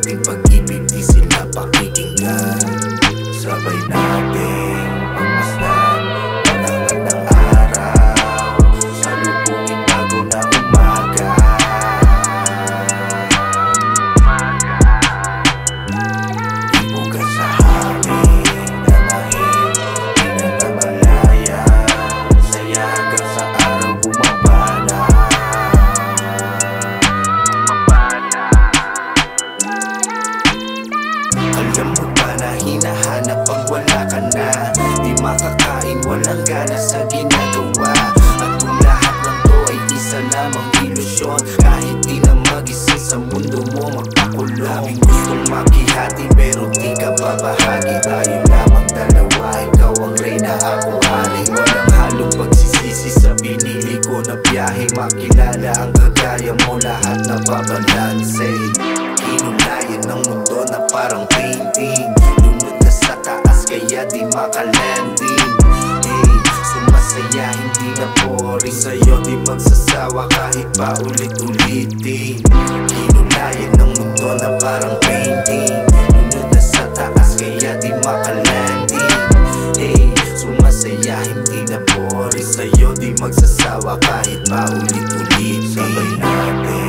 ating pag-ibig di sila pakikinggan. Sabay nating pagmasdan panangat ng araw, salubungin bago na umaga. Ibuga sa hangin, damahin, di na namalaya, saya hanggang sa araw bumabana. Alam mo ba na hinahanap pag wala ka na? Di makakain, walang gana sa ginagawa. At kung lahat ng to ay isa lamang ilusyon, kahit di na magising sa mundo mo magpakulong. Daming gustong makihati pero di ka babahagi. Tayo lamang dalawa, ikaw ang reyna, ako hari. Walang halong pagsisisi sa pinili ko na biyahe. Makilala ang kagaya mo, lahat na babalanse. Hinulayan ng mundo na parang painting, lunod na sa taas kaya di makalanding. Hey, sumasaya hindi na boring, sa'yo di magsasawa kahit pa ulit-ulitin. Hinulayan ng mundo na parang painting, lunod na sa taas kaya di makalanding. Hey, sumasaya hindi na boring, sa'yo di magsasawa kahit pa ulit-ulitin. Sabay natin